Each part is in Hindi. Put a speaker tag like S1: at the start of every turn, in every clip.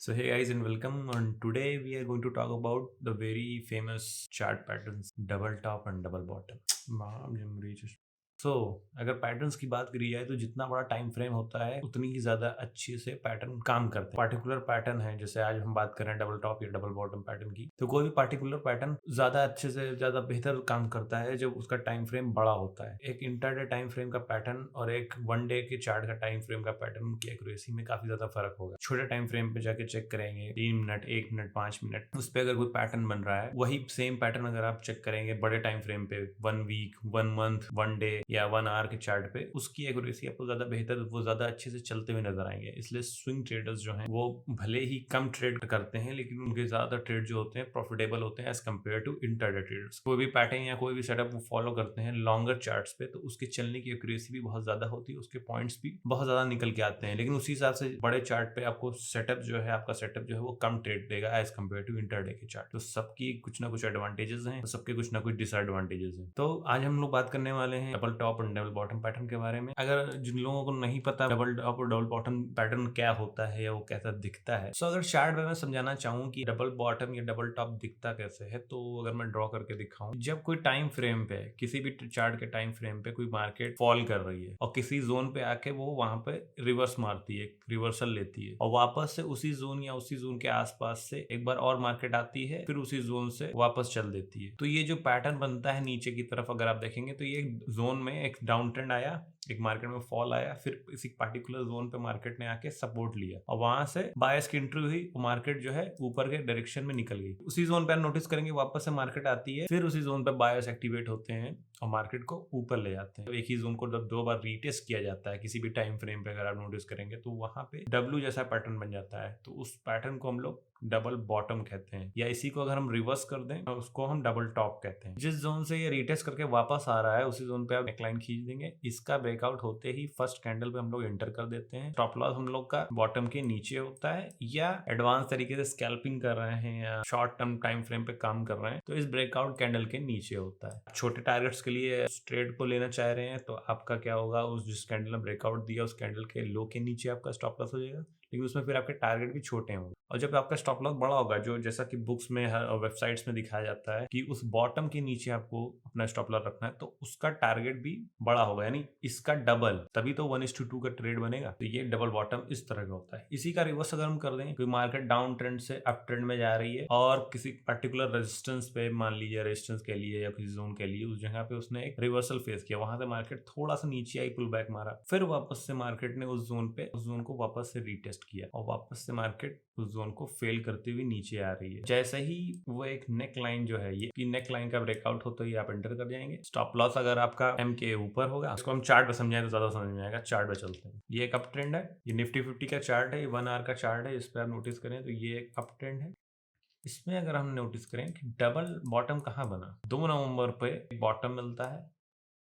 S1: So hey guys and welcome, and today we are going to talk about the very famous chart patterns double top and double bottom. सो अगर पैटर्न्स की बात करी जाए तो जितना बड़ा टाइम फ्रेम होता है उतनी ही ज्यादा अच्छे से पैटर्न काम करते हैं। पार्टिकुलर पैटर्न है, जैसे आज हम बात करें डबल टॉप या डबल बॉटम पैटर्न की, तो कोई भी पार्टिकुलर पैटर्न ज्यादा अच्छे से ज्यादा बेहतर काम करता है जब उसका टाइम फ्रेम बड़ा होता है। एक इंटरडे टाइम फ्रेम का पैटर्न और एक वन डे के चार्ट का टाइम फ्रेम का पैटर्न की एक्यूरेसी में काफी ज्यादा फर्क होगा। छोटे टाइम फ्रेम पे जाके चेक करेंगे 3 मिनट, 1 मिनट, 5 मिनट, उस पर अगर कोई पैटर्न बन रहा है, वही सेम पैटर्न अगर आप चेक करेंगे बड़े टाइम फ्रेम पे 1 वीक, 1 मंथ, 1 डे या 1 आवर के चार्ट पे, उसकी एक्यूरेसी आपको ज्यादा बेहतर, वो ज्यादा अच्छे से चलते हुए नजर आएंगे। इसलिए स्विंग ट्रेडर्स जो हैं वो भले ही कम ट्रेड करते हैं, लेकिन उनके ज्यादा ट्रेड जो होते हैं प्रॉफिटेबल होते हैं as compared to intraday traders. कोई भी पैटर्न या कोई भी सेटअप वो फॉलो करते हैं लॉन्गर चार्ट्स पे, तो उसके चलने की एक्यूरेसी भी बहुत ज्यादा होती है, उसके पॉइंट्स भी बहुत ज्यादा निकल के आते हैं। लेकिन उसी हिसाब से बड़े चार्ट पे आपको सेटअप जो है, आपका सेटअप जो है वो कम ट्रेड देगा एज कम्पेयर टू इंट्राडे के चार्ट। तो सबकी कुछ ना कुछ एडवांटेजेस हैं, तो सबके कुछ ना कुछ डिसएडवांटेजेस हैं। तो आज हम लोग बात करने वाले हैं डबल टॉप और डबल बॉटम पैटर्न के बारे में। अगर जिन लोगों को नहीं पता डबल टॉप और डबल बॉटम पैटर्न क्या होता है या वो कैसा दिखता है, अगर चार्ट में मैं समझाना चाहूँ कि डबल बॉटम या डबल टॉप दिखता कैसे है, तो अगर मैं ड्रॉ करके दिखाऊं, जब कोई टाइम फ्रेम पे, किसी भी चार्ट के टाइम फ्रेम पे कोई मार्केट फॉल कर रही है और किसी जोन पे आके वो वहां पे रिवर्स मारती है, रिवर्सल लेती है और वापस से उसी जोन या उसी जोन के आसपास से एक बार और मार्केट आती है, फिर उसी जोन से वापस चल देती है, तो ये जो पैटर्न बनता है नीचे की तरफ अगर आप देखेंगे, तो ये जोन में एक डाउन ट्रेंड आया, एक मार्केट में फॉल आया, फिर इसी पार्टिकुलर जोन पे मार्केट ने आके सपोर्ट लिया और वहां से बायस की एंट्री हुई, मार्केट जो है ऊपर के डायरेक्शन में निकल गई। उसी जोन पे आप नोटिस करेंगे वापस से मार्केट आती है, फिर उसी जोन पे बायस एक्टिवेट होते हैं और मार्केट को ऊपर ले जाते हैं। तो एक ही जोन को जब 2 बार रीटेस्ट किया जाता है किसी भी टाइम फ्रेम पे, अगर आप नोटिस करेंगे तो वहां पे डब्ल्यू जैसा पैटर्न बन जाता है, तो उस पैटर्न को हम लोग डबल बॉटम कहते हैं, या इसी को अगर हम रिवर्स कर दें तो उसको हम डबल टॉप कहते हैं। जिस जोन से ये रीटेस्ट करके वापस आ रहा है उसी जोन पे आप नेकलाइन खींच देंगे, इसका ब्रेकआउट होते ही फर्स्ट कैंडल पे हम लोग एंटर कर देते हैं। स्टॉप लॉस हम लोग का बॉटम के नीचे होता है, या एडवांस तरीके से स्कैल्पिंग कर रहे हैं या शॉर्ट टर्म टाइम फ्रेम पे काम कर रहे हैं तो इस ब्रेकआउट कैंडल के नीचे होता है। छोटे टारगेट्स के लिए ट्रेड को लेना चाह रहे हैं तो आपका क्या होगा, उस जिस कैंडल ने ब्रेकआउट दिया उस कैंडल के लो के नीचे आपका स्टॉप लॉस हो जाएगा, लेकिन उसमें फिर आपके टारगेट भी छोटे होंगे। और जब आपका स्टॉप लॉस बड़ा होगा, जो जैसा कि बुक्स में और वेबसाइट्स में दिखाया जाता है कि उस बॉटम के नीचे आपको अपना स्टॉप लॉस रखना है, तो उसका टारगेट भी बड़ा होगा, यानी इसका डबल, तभी तो 1:2 का ट्रेड बनेगा। तो ये डबल बॉटम इस तरह का होता है। इसी का रिवर्स अगर हम कर दें, कोई मार्केट डाउन ट्रेंड से अप ट्रेंड में जा रही है और किसी पर्टिकुलर रेजिस्टेंस पे, मान लीजिए रेजिस्टेंस के लिए या किसी जोन के लिए, उस जगह पे उसने एक रिवर्सल फेस किया, वहां से मार्केट थोड़ा सा नीचे आई, पुल बैक मारा, फिर वापस से मार्केट ने उस जोन को वापस से रीटेस्ट किया और वापस से मार्केट उस जोन को फेल करते हुए नीचे आ रही है। जैसे ही वो एक नेक लाइन जो है, ये नेक लाइन का ब्रेकआउट होता ही आप एंटर कर जाएंगे। स्टॉप लॉस अगर आपका एम के ऊपर होगा, इसको हम चार्ट पे समझाएं तो ज्यादा समझ में आएगा। चार्ट पे चलते हैं। ये एक अप ट्रेंड है, ये निफ्टी 50 का चार्ट है, ये 1 आवर का चार्ट है। इस पर आप नोटिस करें तो ये एक अप ट्रेंड है। इसमें अगर हम नोटिस करें कि डबल बॉटम कहाँ बना, 2 नवंबर पे बॉटम मिलता है,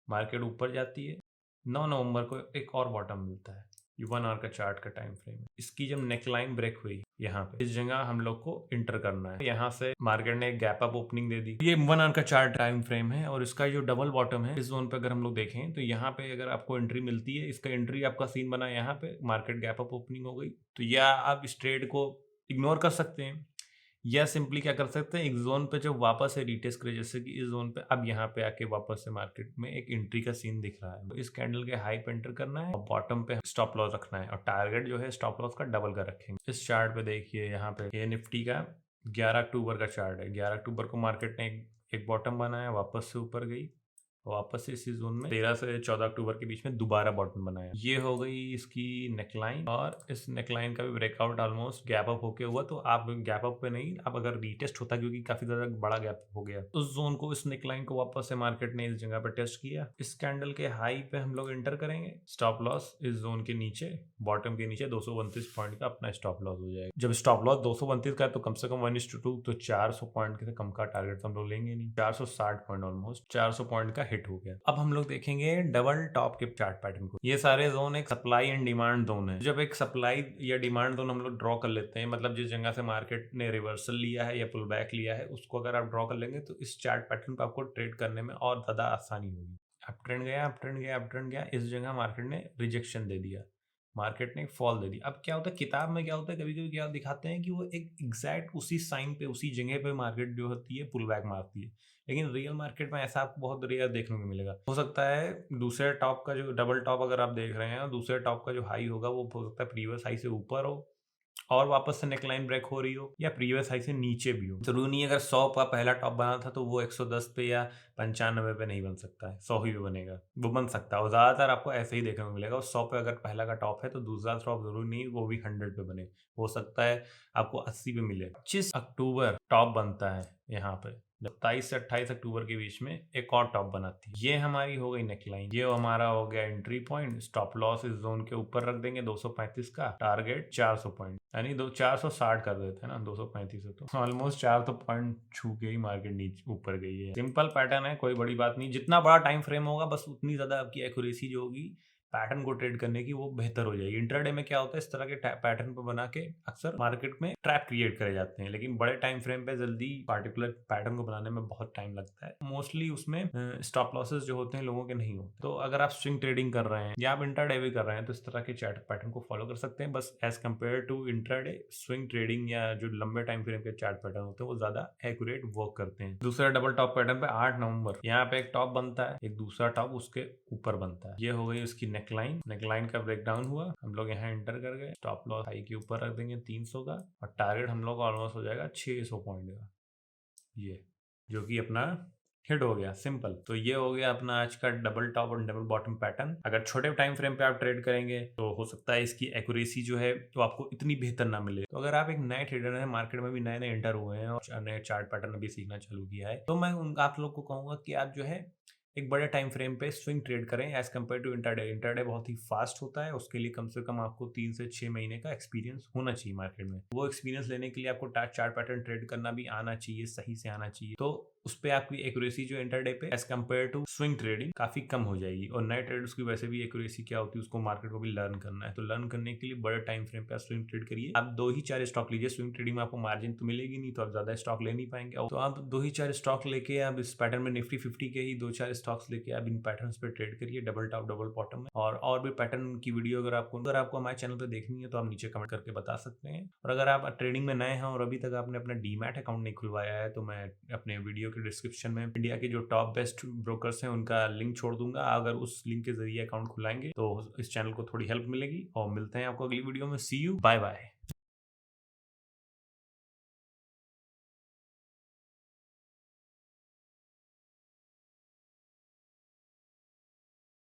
S1: मार्केट ऊपर जाती है, 9 नवंबर को एक और बॉटम मिलता है। ये 1 आवर का चार्ट का टाइम फ्रेम है। इसकी जब नेकलाइन ब्रेक हुई, यहाँ पे इस जगह हम लोग को इंटर करना है। यहाँ से मार्केट ने एक गैप अप ओपनिंग दे दी। ये 1 आवर का चार्ट टाइम फ्रेम है और इसका जो डबल बॉटम है, इस जोन पे अगर हम लोग देखें तो यहाँ पे अगर आपको एंट्री मिलती है, इसका एंट्री आपका सीन बना यहाँ पे, मार्केट गैप अप ओपनिंग हो गई, तो या आप इस ट्रेड को इग्नोर कर सकते हैं, या सिंपली क्या कर सकते हैं, एक जोन पे जब वापस से रीटेस्ट करे, जैसे कि इस जोन पे अब यहाँ पे आके वापस से मार्केट में एक एंट्री का सीन दिख रहा है, तो इस कैंडल के हाई पे एंटर करना है और बॉटम पे स्टॉप लॉस रखना है और टारगेट जो है स्टॉप लॉस का डबल का रखेंगे। इस चार्ट पे देखिए, यहाँ पे ये निफ्टी का 11 अक्टूबर का चार्ट है। 11 अक्टूबर को मार्केट ने एक बॉटम बनाया, वापस से ऊपर गई, वापस से इसी जोन में 13 से 14 अक्टूबर के बीच में दोबारा बॉटम बनाया। ये हो गई इसकी नेकलाइन, और इस नेकलाइन का भी ब्रेकआउट ऑलमोस्ट गैप अप होके हुआ। तो आप गैप अप पे नहीं, आप अगर रीटेस्ट होता, क्योंकि काफी ज्यादा बड़ा गैप हो गया, उस जोन को, इस नेकलाइन को वापस से मार्केट ने इस जगह पे टेस्ट किया। इस कैंडल के हाई पे हम लोग एंटर करेंगे, स्टॉप लॉस इस जोन के नीचे, बॉटम के नीचे 229 पॉइंट का अपना स्टॉप लॉस हो जाएगा। जब स्टॉप लॉस 229 का है तो कम से कम 1:2, तो 400 पॉइंट से कम का टारगेट तो हम लोग लेंगे नहीं। 460 पॉइंट, ऑलमोस्ट 400 पॉइंट का हिट हो गया। अब हम लोग देखेंगे डबल टॉप के चार्ट पैटर्न को। ये सारे जोन एक सप्लाई एंड डिमांड जोन है। जब एक सप्लाई या डिमांड जोन हम लोग ड्रॉ कर लेते हैं, मतलब जिस जगह से मार्केट ने रिवर्सल लिया है या पुल बैक लिया है, उसको अगर आप ड्रॉ कर लेंगे तो इस चार्ट पैटर्न पर आपको ट्रेड करने में और ज्यादा आसानी होगी। अप ट्रेंड गया, अप ट्रेंड गया, अप ट्रेंड गया, इस जगह मार्केट ने रिजेक्शन दे दिया, मार्केट ने फॉल दे दी। अब क्या होता है किताब में, क्या होता है कभी-कभी क्या दिखाते हैं कि वो एक एग्ज़ैक्ट उसी साइन पे, उसी जगह पे मार्केट जो होती है पुल बैक मारती है। लेकिन रियल मार्केट में ऐसा आपको बहुत रेयर देखने को मिलेगा। हो सकता है दूसरे टॉप का जो डबल टॉप अगर आप देख रहे हैं, दूसरे टॉप का जो हाई होगा वो हो सकता है प्रीवियस हाई से ऊपर हो और वापस से नेकलाइन ब्रेक हो रही हो, या प्रीवियस हाई से नीचे भी हो। ज़रूरी नहीं है अगर 100 का पहला टॉप बना था तो वो 110 पे या 95 पे नहीं बन सकता है, 100 ही पे बनेगा। वो बन सकता है और ज़्यादातर आपको ऐसे ही देखने को मिलेगा, और 100 पे अगर पहला का टॉप है तो दूसरा टॉप ज़रूरी नहीं वो भी 100 पे बने। हो सकता है आपको 80 पे मिले। 25 अक्टूबर टॉप बनता है यहाँ पे। 27 से 28 अक्टूबर के बीच में एक और टॉप बनाती है। ये हमारी हो गई नेकलाइन, ये हमारा हो गया एंट्री पॉइंट। स्टॉप लॉस इस जोन के ऊपर रख देंगे 235 का, टारगेट 400 पॉइंट, यानी 460 कर देते हैं ना 235 है, तो ऑलमोस्ट 400 पॉइंट छू के ही मार्केट नीचे ऊपर गई है। सिंपल पैटर्न है, कोई बड़ी बात नहीं। जितना बड़ा टाइम फ्रेम होगा बस उतनी ज्यादा आपकी एक्यूरेसी जो होगी पैटर्न को ट्रेड करने की वो बेहतर हो जाएगी। इंट्राडे में क्या होता है, इस तरह के पैटर्न पर बना के अक्सर मार्केट में ट्रैप क्रिएट करे जाते हैं, लेकिन बड़े टाइम फ्रेम पे जल्दी पार्टिकुलर पैटर्न को बनाने में बहुत टाइम लगता है। मोस्टली उसमें स्टॉप लॉसेस जो होते हैं लोगों के नहीं होते। तो अगर आप स्विंग ट्रेडिंग कर रहे हैं या आप इंट्राडे भी कर रहे हैं तो इस तरह के चार्ट पैटर्न को फॉलो कर सकते हैं। बस as compared to intraday, swing trading या जो लंबे टाइम फ्रेम के चार्ट पैटर्न होते हैं वो ज्यादा एक्यूरेट वर्क करते हैं। दूसरा डबल टॉप पैटर्न पे 8 नवंबर यहाँ पे एक टॉप बनता है, एक दूसरा टॉप उसके ऊपर बनता है। ये हो गई उसकी नेकलाइन। नेकलाइन का ब्रेकडाउन हुआ, हम लोग यहाँ एंटर कर गए। स्टॉप लॉस हाई के ऊपर रख देंगे 300 का, और टारगेट हम लोग ऑलमोस्ट हो जाएगा 600 पॉइंट का, ये जो कि अपना हिट हो गया। सिंपल। तो ये हो गया अपना आज का डबल टॉप और डबल बॉटम पैटर्न। अगर छोटे टाइम फ्रेम पे आप ट्रेड करेंगे तो हो सकता है इसकी एक्यूरेसी जो है तो आपको इतनी बेहतर ना मिले। तो अगर आप एक नए ट्रेडर हैं, मार्केट में भी नए नए एंटर हुए हैं और नए चार्ट पैटर्न अभी सीखना चालू किया है, तो मैं आप लोग को कहूंगा कि आप जो है एक बड़े टाइम फ्रेम पे स्विंग ट्रेड करें as compared to intraday. Intraday बहुत ही फास्ट होता है, उसके लिए कम से कम आपको 3 से 6 महीने का एक्सपीरियंस होना चाहिए मार्केट में। वो एक्सपीरियंस लेने के लिए आपको चार्ट पैटर्न ट्रेड करना भी आना चाहिए, सही से आना चाहिए। तो उस पर आपकी एक्यूरेसी जो इंटरडे पे as compared to swing trading काफी कम हो जाएगी। और नए ट्रेडर्स की वैसे भी एक्यूरेसी क्या होती है उसको मार्केट को भी लर्न करना है, तो लर्न करने के लिए बड़े टाइम फ्रेम पे आप स्विंग ट्रेड करिए। आप 2 ही 4 स्टॉक लीजिए। स्विंग ट्रेडिंग में आपको मार्जिन तो मिलेगी नहीं, तो आप ज्यादा स्टॉक ले नहीं पाएंगे। तो आप 2 ही 4 स्टॉक लेके आप इस पैटर्न में निफ्टी 50 के ही 2-4 स्टॉक्स लेके आप इन पैटर्न्स पे ट्रेड करिए, डबल टॉप डबल बॉटम में। और भी पैटर्न की वीडियो अगर आपको हमारे चैनल पे देखनी है तो आप नीचे कमेंट करके बता सकते हैं। और अगर आप ट्रेडिंग में नए हैं और अभी तक आपने अपना डीमैट अकाउंट नहीं खुलवाया है, तो मैं अपने वीडियो के डिस्क्रिप्शन में इंडिया के जो टॉप बेस्ट ब्रोकर्स हैं उनका लिंक छोड़ दूंगा। अगर उस लिंक के जरिए अकाउंट खुलाएंगे तो इस चैनल को थोड़ी हेल्प मिलेगी। और मिलते हैं आपको अगली वीडियो में। सी यू, बाय बाय।